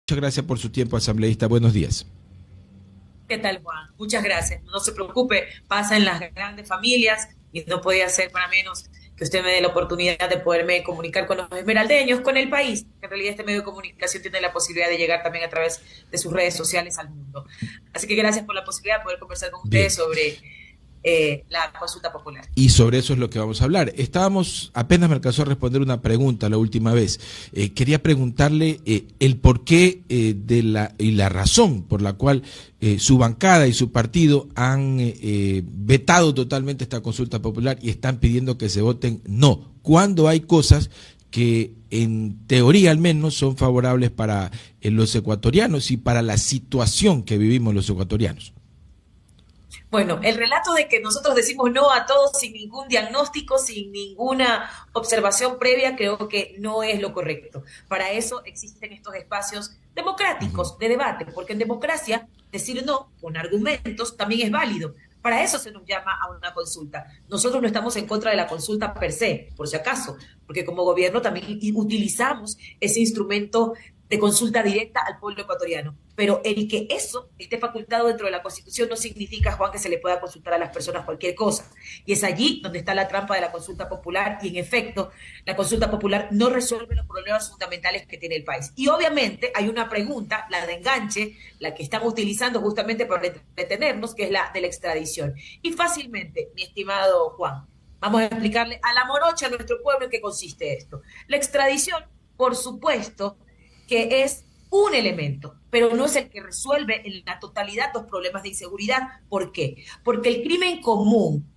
Muchas gracias por su tiempo, asambleísta. Buenos días. ¿Qué tal, Juan? Muchas gracias. No se preocupe, pasa en las grandes familias y no podía ser para menos que usted me dé la oportunidad de poderme comunicar con los esmeraldeños, con el país. En realidad este medio de comunicación tiene la posibilidad de llegar también a través de sus redes sociales al mundo. Así que gracias por la posibilidad de poder conversar con Bien. ustedes sobre la consulta popular. Y sobre eso es lo que vamos a hablar. Apenas me alcanzó a responder una pregunta la última vez. Quería preguntarle el porqué y la razón por la cual su bancada y su partido han vetado totalmente esta consulta popular y están pidiendo que se voten no, cuando hay cosas que en teoría al menos son favorables para los ecuatorianos y para la situación que vivimos los ecuatorianos. Bueno, el relato de que nosotros decimos no a todos sin ningún diagnóstico, sin ninguna observación previa, creo que no es lo correcto. Para eso existen estos espacios Ujú. democráticos de debate, porque en democracia decir no con argumentos también es válido. Para eso se nos llama a una consulta. Nosotros no estamos en contra de la consulta per se, por si acaso, porque como gobierno también utilizamos ese instrumento de consulta directa al pueblo ecuatoriano. Pero el que eso esté facultado dentro de la Constitución no significa, Juan, que se le pueda consultar a las personas cualquier cosa. Y es allí donde está la trampa de la consulta popular y en efecto, la consulta popular no resuelve los problemas fundamentales que tiene el país. Y obviamente hay una pregunta, la de enganche, la que están utilizando justamente para detenernos, que es la de la extradición. Y fácilmente, mi estimado Juan, vamos a explicarle a la morocha, a nuestro pueblo, en qué consiste esto. La extradición, por supuesto, que es un elemento, pero no es el que resuelve en la totalidad los problemas de inseguridad. ¿Por qué? Porque el crimen común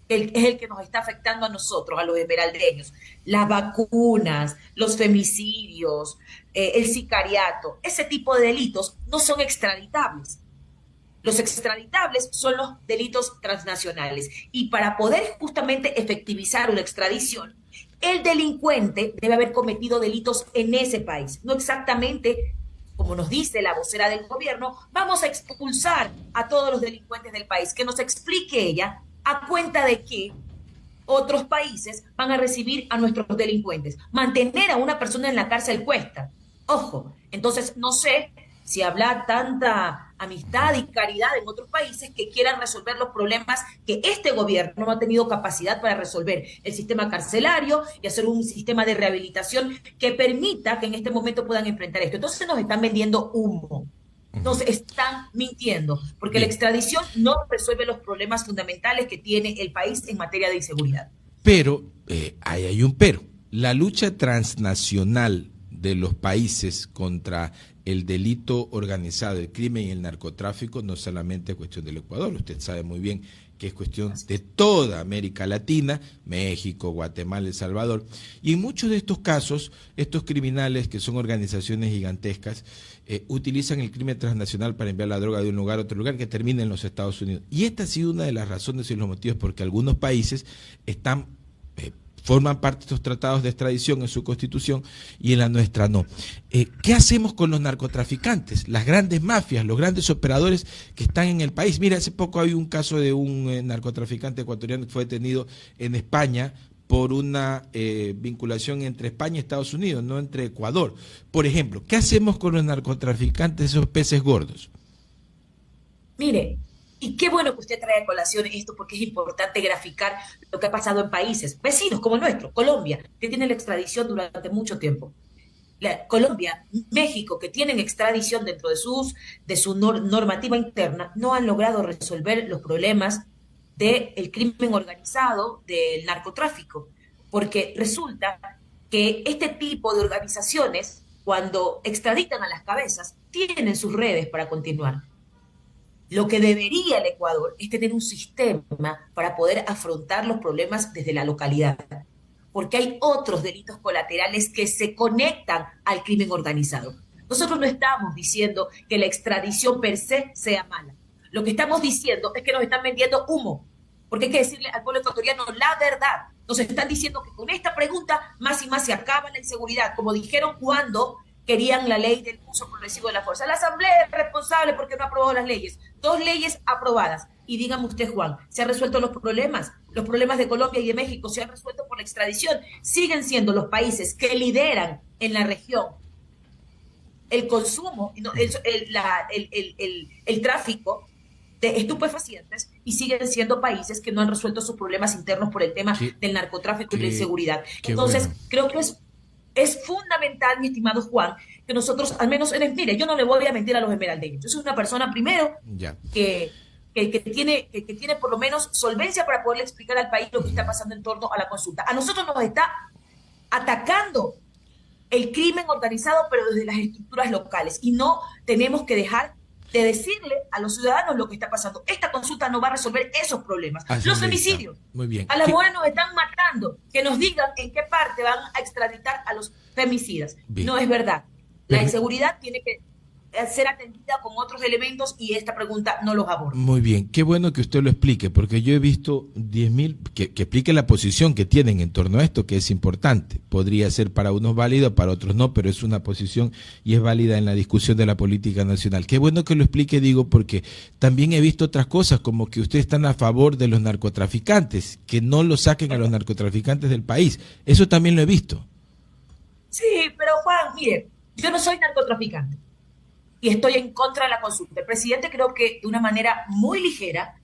es el que nos está afectando a nosotros, a los esmeraldeños. Las vacunas, los femicidios, el sicariato, ese tipo de delitos no son extraditables. Los extraditables son los delitos transnacionales. Y para poder justamente efectivizar una extradición, el delincuente debe haber cometido delitos en ese país, no exactamente como nos dice la vocera del gobierno, vamos a expulsar a todos los delincuentes del país. Que nos explique ella a cuenta de que otros países van a recibir a nuestros delincuentes. Mantener a una persona en la cárcel cuesta. Ojo, entonces no sé si habla tanta amistad y caridad en otros países que quieran resolver los problemas que este gobierno no ha tenido capacidad para resolver. El sistema carcelario y hacer un sistema de rehabilitación que permita que en este momento puedan enfrentar esto. Entonces nos están vendiendo humo. Nos están mintiendo, porque la Bien. extradición no resuelve los problemas fundamentales que tiene el país en materia de inseguridad. Pero, ahí hay un pero. La lucha transnacional de los países contra el delito organizado, el crimen y el narcotráfico no solamente es cuestión del Ecuador, usted sabe muy bien que es cuestión Así de es. toda América Latina, México, Guatemala, El Salvador, y en muchos de estos casos, estos criminales que son organizaciones gigantescas, utilizan el crimen transnacional para enviar la droga de un lugar a otro lugar que termina en los Estados Unidos. Y esta ha sido una de las razones y los motivos porque algunos países están forman parte de estos tratados de extradición en su constitución y en la nuestra no. ¿Qué hacemos con los narcotraficantes, las grandes mafias, los grandes operadores que están en el país? Mira, hace poco hay un caso de un narcotraficante ecuatoriano que fue detenido en España por una vinculación entre España y Estados Unidos, no entre Ecuador. Por ejemplo, ¿qué hacemos con los narcotraficantes, esos peces gordos? Mire, y qué bueno que usted trae a colación esto porque es importante graficar lo que ha pasado en países vecinos como el nuestro, Colombia, que tiene la extradición durante mucho tiempo. Colombia, México, que tienen extradición dentro de su normativa interna, no han logrado resolver los problemas del crimen organizado, del narcotráfico, porque resulta que este tipo de organizaciones, cuando extraditan a las cabezas, tienen sus redes para continuar. Lo que debería el Ecuador es tener un sistema para poder afrontar los problemas desde la localidad, porque hay otros delitos colaterales que se conectan al crimen organizado. Nosotros no estamos diciendo que la extradición per se sea mala. Lo que estamos diciendo es que nos están vendiendo humo, porque hay que decirle al pueblo ecuatoriano la verdad. Nos están diciendo que con esta pregunta más y más se acaba la inseguridad, como dijeron cuando querían la ley del uso progresivo de la fuerza. La Asamblea es responsable porque no ha aprobado las leyes. Dos leyes aprobadas. Y dígame usted, Juan, ¿se han resuelto los problemas? Los problemas de Colombia y de México se han resuelto por la extradición. Siguen siendo los países que lideran en la región el consumo, el tráfico de estupefacientes y siguen siendo países que no han resuelto sus problemas internos por el tema Qué, del narcotráfico y la qué, inseguridad. qué Entonces, bueno. creo que es fundamental, mi estimado Juan, que nosotros, al menos, mire, yo no le voy a mentir a los esmeraldeños. Yo soy una persona, primero, Ya. que, que tiene por lo menos solvencia para poderle explicar al país lo que está pasando en torno a la consulta. A nosotros nos está atacando el crimen organizado, pero desde las estructuras locales. Y no tenemos que dejar de decirle a los ciudadanos lo que está pasando. Esta consulta no va a resolver esos problemas. Los Asambleísta. femicidios. Muy bien. A las mujeres nos están matando. Que nos digan en qué parte van a extraditar a los femicidas. Bien. No es verdad. La Permi- inseguridad tiene que ser atendida con otros elementos y esta pregunta no los aborda. Muy bien, qué bueno que usted lo explique, porque yo he visto 10.000, que explique la posición que tienen en torno a esto, que es importante. Podría ser para unos válido, para otros no, pero es una posición y es válida en la discusión de la política nacional. Qué bueno que lo explique, digo, porque también he visto otras cosas, como que ustedes están a favor de los narcotraficantes, que no lo saquen a los narcotraficantes del país. Eso también lo he visto. Sí, pero Juan, mire, yo no soy narcotraficante y estoy en contra de la consulta. El presidente creo que de una manera muy ligera,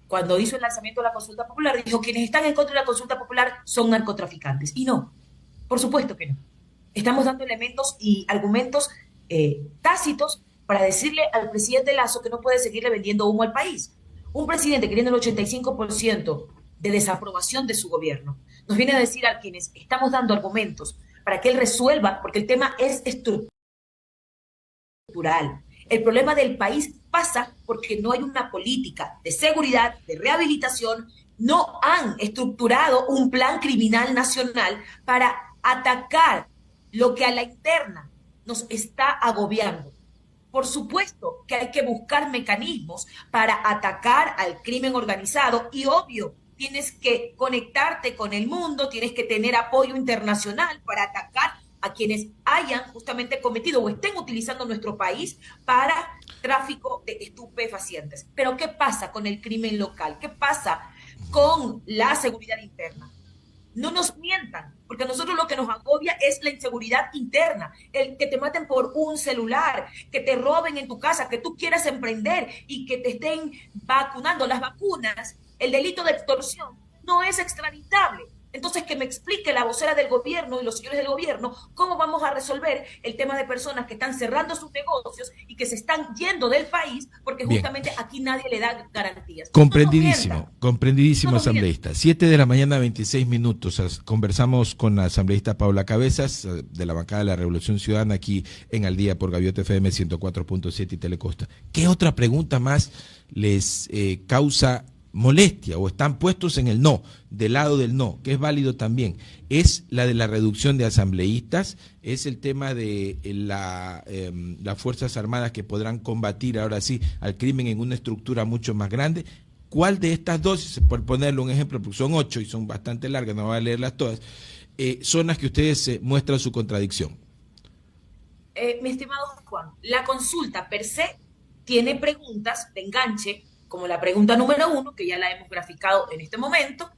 cuando hizo el lanzamiento de la consulta popular, dijo quienes están en contra de la consulta popular son narcotraficantes. Y no, por supuesto que no. Estamos dando elementos y argumentos tácitos para decirle al presidente Lazo que no puede seguirle vendiendo humo al país. Un presidente que tiene el 85% de desaprobación de su gobierno nos viene a decir a quienes estamos dando argumentos para que él resuelva, porque el tema es estructural. El problema del país pasa porque no hay una política de seguridad, de rehabilitación, no han estructurado un plan criminal nacional para atacar lo que a la interna nos está agobiando. Por supuesto que hay que buscar mecanismos para atacar al crimen organizado y obvio, tienes que conectarte con el mundo, tienes que tener apoyo internacional para atacar a quienes hayan justamente cometido o estén utilizando nuestro país para tráfico de estupefacientes. Pero ¿qué pasa con el crimen local? ¿Qué pasa con la seguridad interna? No nos mientan, porque a nosotros lo que nos agobia es la inseguridad interna, el que te maten por un celular, que te roben en tu casa, que tú quieras emprender y que te estén vacunando. Las vacunas, el delito de extorsión, no es extraditable. Entonces, que me explique la vocera del gobierno y los señores del gobierno cómo vamos a resolver el tema de personas que están cerrando sus negocios y que se están yendo del país porque Bien. justamente aquí nadie le da garantías. Comprendidísimo, No comprendidísimo, nos mientan. asambleísta. 7 de la mañana, 26 minutos. Conversamos con la asambleísta Paula Cabezas, de la bancada de la Revolución Ciudadana, aquí en Al Día por Gaviota FM 104.7 y Telecosta. ¿Qué otra pregunta más les causa molestia o están puestos en el no, del lado del no, que es válido también? Es la de la reducción de asambleístas, es el tema de las Fuerzas Armadas que podrán combatir ahora sí al crimen en una estructura mucho más grande. ¿Cuál de estas dos, por ponerle un ejemplo, porque son 8 y son bastante largas, no voy a leerlas todas, son las que ustedes muestran su contradicción? Mi estimado Juan, la consulta per se tiene preguntas de enganche, como la pregunta número 1, que ya la hemos graficado en este momento,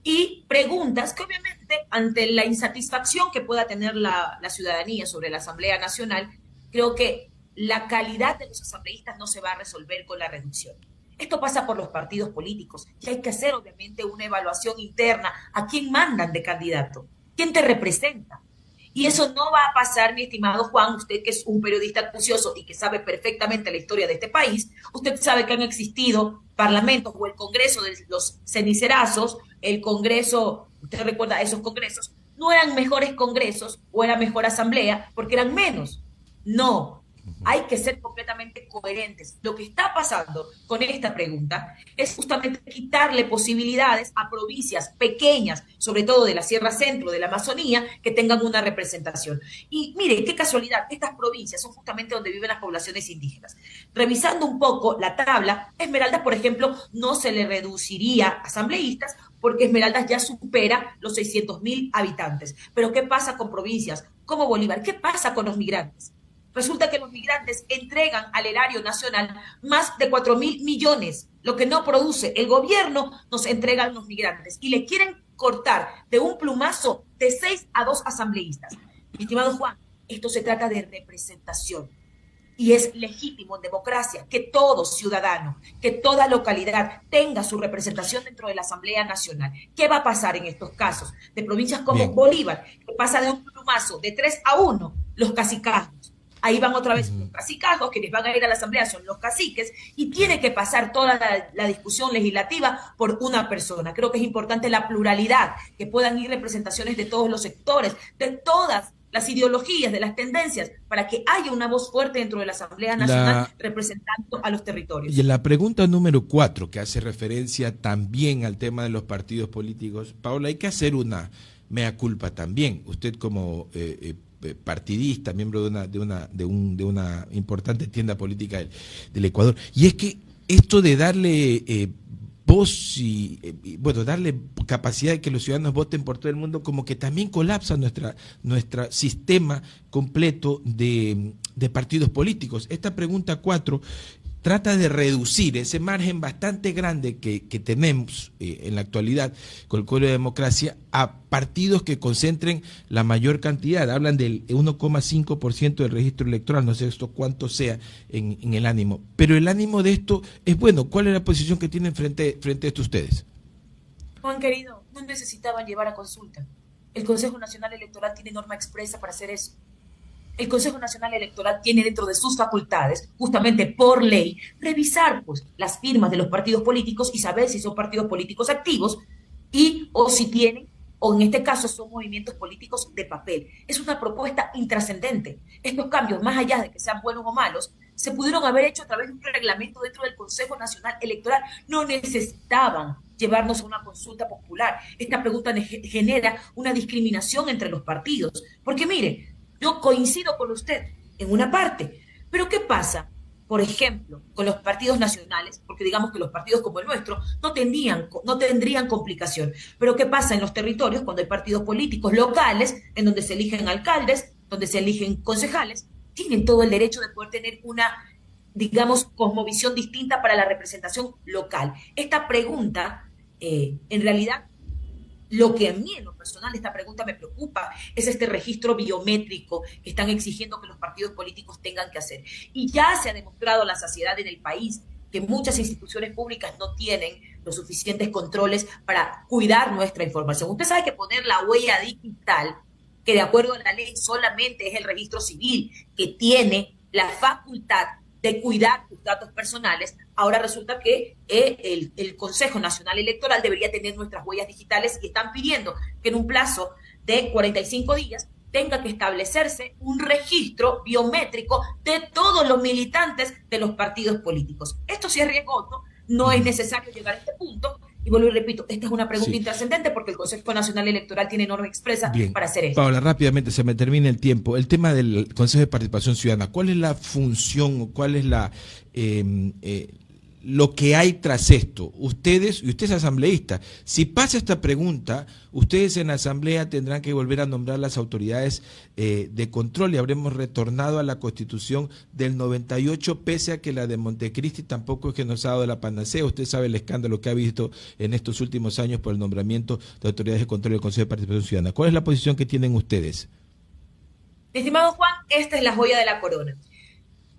y preguntas que obviamente ante la insatisfacción que pueda tener la ciudadanía sobre la Asamblea Nacional, creo que la calidad de los asambleístas no se va a resolver con la reducción. Esto pasa por los partidos políticos y hay que hacer obviamente una evaluación interna a quién mandan de candidato, quién te representa. Y eso no va a pasar, mi estimado Juan, usted que es un periodista acucioso y que sabe perfectamente la historia de este país, usted sabe que han existido parlamentos o el Congreso de los cenicerazos, el Congreso, usted recuerda esos congresos, no eran mejores congresos o era mejor asamblea porque eran menos. No, hay que ser completamente coherentes. Lo que está pasando con esta pregunta es justamente quitarle posibilidades a provincias pequeñas, sobre todo de la Sierra Centro, de la Amazonía, que tengan una representación. Y mire, qué casualidad, estas provincias son justamente donde viven las poblaciones indígenas. Revisando un poco la tabla, Esmeraldas, por ejemplo, no se le reduciría asambleístas porque Esmeraldas ya supera los 600.000 habitantes. Pero ¿qué pasa con provincias como Bolívar? ¿Qué pasa con los migrantes? Resulta que los migrantes entregan al erario nacional más de 4.000 millones. Lo que no produce el gobierno nos entregan los migrantes. Y le quieren cortar de un plumazo de 6 a 2 asambleístas. Mi estimado Juan, esto se trata de representación. Y es legítimo en democracia que todo ciudadano, que toda localidad tenga su representación dentro de la Asamblea Nacional. ¿Qué va a pasar en estos casos? De provincias como Bien. Bolívar, que pasa de un plumazo de 3-1, los cacicazgos. Ahí van otra vez los cacicazgos, quienes van a ir a la Asamblea son los caciques, y tiene que pasar toda la discusión legislativa por una persona. Creo que es importante la pluralidad, que puedan ir representaciones de todos los sectores, de todas las ideologías, de las tendencias, para que haya una voz fuerte dentro de la Asamblea Nacional representando a los territorios. Y en la pregunta número 4, que hace referencia también al tema de los partidos políticos, Paola, hay que hacer una mea culpa también. Usted como partidista, miembro de una importante tienda política del Ecuador, y es que esto de darle voz y bueno, darle capacidad de que los ciudadanos voten por todo el mundo, como que también colapsa nuestro sistema completo de partidos políticos. Esta pregunta 4 trata de reducir ese margen bastante grande que tenemos en la actualidad con el Código de Democracia a partidos que concentren la mayor cantidad. Hablan del 1,5% del registro electoral, no sé esto cuánto sea en el ánimo. Pero el ánimo de esto es bueno. ¿Cuál es la posición que tienen frente a esto ustedes? Juan querido, no necesitaban llevar a consulta. El Consejo Nacional Electoral tiene norma expresa para hacer eso. El Consejo Nacional Electoral tiene dentro de sus facultades, justamente por ley, revisar pues las firmas de los partidos políticos y saber si son partidos políticos activos o si tienen, o en este caso son movimientos políticos de papel. Es una propuesta intrascendente. Estos cambios, más allá de que sean buenos o malos, se pudieron haber hecho a través de un reglamento dentro del Consejo Nacional Electoral. No necesitaban llevarnos a una consulta popular. Esta pregunta genera una discriminación entre los partidos. Porque mire, yo coincido con usted en una parte, pero ¿qué pasa, por ejemplo, con los partidos nacionales? Porque digamos que los partidos como el nuestro no tendrían complicación. Pero ¿qué pasa en los territorios cuando hay partidos políticos locales en donde se eligen alcaldes, donde se eligen concejales? Tienen todo el derecho de poder tener una, digamos, cosmovisión distinta para la representación local. Esta pregunta, en realidad, lo que a mí en lo personal esta pregunta me preocupa es este registro biométrico que están exigiendo que los partidos políticos tengan que hacer. Y ya se ha demostrado la saciedad en el país que muchas instituciones públicas no tienen los suficientes controles para cuidar nuestra información. Usted sabe que poner la huella digital, que de acuerdo a la ley solamente es el registro civil que tiene la facultad de cuidar tus datos personales, ahora resulta que el Consejo Nacional Electoral debería tener nuestras huellas digitales y están pidiendo que en un plazo de 45 días tenga que establecerse un registro biométrico de todos los militantes de los partidos políticos. Esto sí es riesgoso, no es necesario llegar a este punto. Y vuelvo y repito, esta es una pregunta intrascendente porque el Consejo Nacional Electoral tiene norma expresa para hacer esto. Paola, rápidamente, se me termina el tiempo. El tema del Consejo de Participación Ciudadana, ¿cuál es la función o cuál es lo que hay tras esto? Usted es asambleísta. Si pasa esta pregunta, ustedes en la asamblea tendrán que volver a nombrar las autoridades de control y habremos retornado a la Constitución del 98, pese a que la de Montecristi tampoco es que nos ha dado la panacea. Usted sabe el escándalo que ha visto en estos últimos años por el nombramiento de autoridades de control del Consejo de Participación Ciudadana. ¿Cuál es la posición que tienen ustedes? Estimado Juan, esta es la joya de la corona.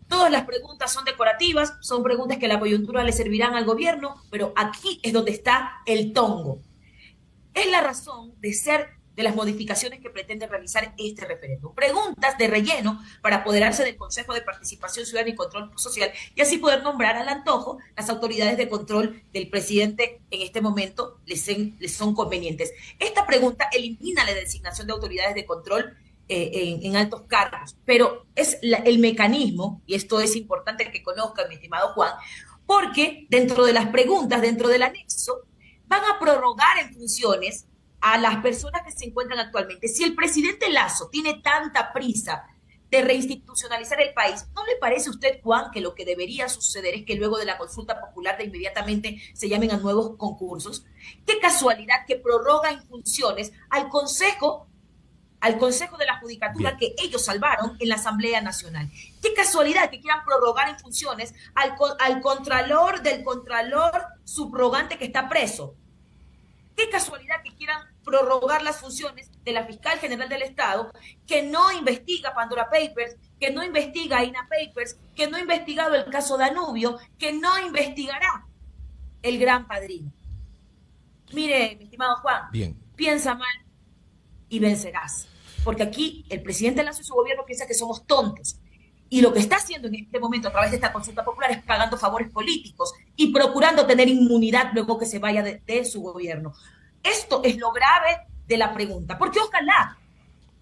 Todas las preguntas son decorativas, son preguntas que a la coyuntura le servirán al gobierno, pero aquí es donde está el tongo. Es la razón de ser de las modificaciones que pretende realizar este referéndum. Preguntas de relleno para apoderarse del Consejo de Participación Ciudadana y Control Social y así poder nombrar al antojo las autoridades de control del presidente en este momento les son convenientes. Esta pregunta elimina la designación de autoridades de control en altos cargos, pero es el mecanismo, y esto es importante que conozcan, mi estimado Juan, porque dentro de las preguntas, dentro del anexo, van a prorrogar en funciones a las personas que se encuentran actualmente. Si el presidente Lasso tiene tanta prisa de reinstitucionalizar el país, ¿no le parece a usted, Juan, que lo que debería suceder es que luego de la consulta popular de inmediatamente se llamen a nuevos concursos? Qué casualidad que prorroga en funciones al Consejo de la Judicatura que ellos salvaron en la Asamblea Nacional. Qué casualidad que quieran prorrogar en funciones al contralor del contralor subrogante que está preso. Qué casualidad que quieran prorrogar las funciones de la fiscal general del Estado, que no investiga Pandora Papers, que no investiga INA Papers, que no ha investigado el caso Danubio, que no investigará el Gran Padrino. Mire, mi estimado Juan, Bien. piensa mal y vencerás. Porque aquí el presidente Lasso y su gobierno piensa que somos tontos. Y lo que está haciendo en este momento a través de esta consulta popular es pagando favores políticos y procurando tener inmunidad luego que se vaya de su gobierno. Esto es lo grave de la pregunta. Porque ojalá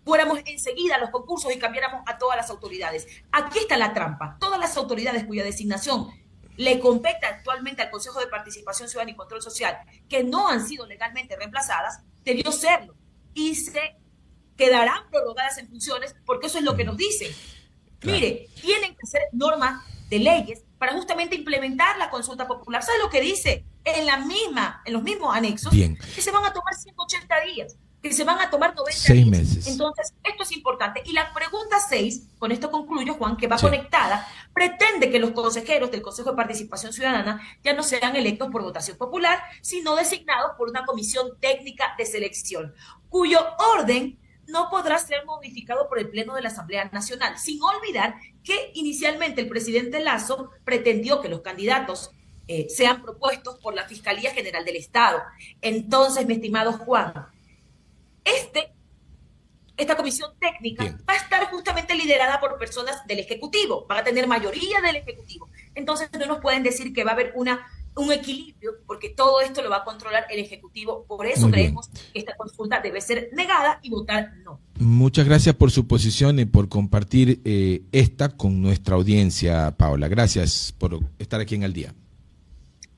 fuéramos enseguida a los concursos y cambiáramos a todas las autoridades. Aquí está la trampa. Todas las autoridades cuya designación le compete actualmente al Consejo de Participación Ciudadana y Control Social, que no han sido legalmente reemplazadas, debió serlo. Y se quedarán prorrogadas en funciones porque eso es lo que nos dicen. Claro. Mire, tienen que hacer normas de leyes para justamente implementar la consulta popular. ¿Sabe lo que dice? En los mismos anexos, Bien. Que se van a tomar 180 días, que se van a tomar 90 6 días. meses. Entonces, esto es importante. Y la pregunta 6, con esto concluyo, Juan, que va Sí. conectada, pretende que los consejeros del Consejo de Participación Ciudadana ya no sean electos por votación popular, sino designados por una comisión técnica de selección, cuyo orden no podrá ser modificado por el Pleno de la Asamblea Nacional, sin olvidar que inicialmente el presidente Lasso pretendió que los candidatos sean propuestos por la Fiscalía General del Estado. Entonces, mi estimado Juan, esta comisión técnica Bien. va a estar justamente liderada por personas del Ejecutivo, van a tener mayoría del Ejecutivo. Entonces, no nos pueden decir que va a haber un equilibrio, porque todo esto lo va a controlar el Ejecutivo. Por eso Muy creemos que esta consulta debe ser negada y votar no. Muchas gracias por su posición y por compartir esta con nuestra audiencia, Paola. Gracias por estar aquí en Al Día.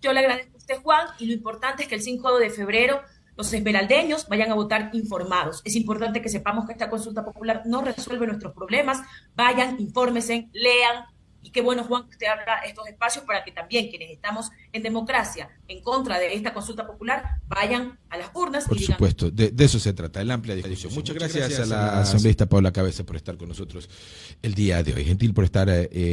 Yo le agradezco a usted, Juan, y lo importante es que el 5 de febrero los esmeraldeños vayan a votar informados. Es importante que sepamos que esta consulta popular no resuelve nuestros problemas. Vayan, infórmense, lean. Y qué bueno, Juan, que usted abra estos espacios para que también quienes estamos en democracia en contra de esta consulta popular vayan a las urnas. Por y digan, supuesto, de eso se trata, de la amplia discusión. Muchas gracias a la asambleísta Paola Cabeza por estar con nosotros el día de hoy. Gentil por estar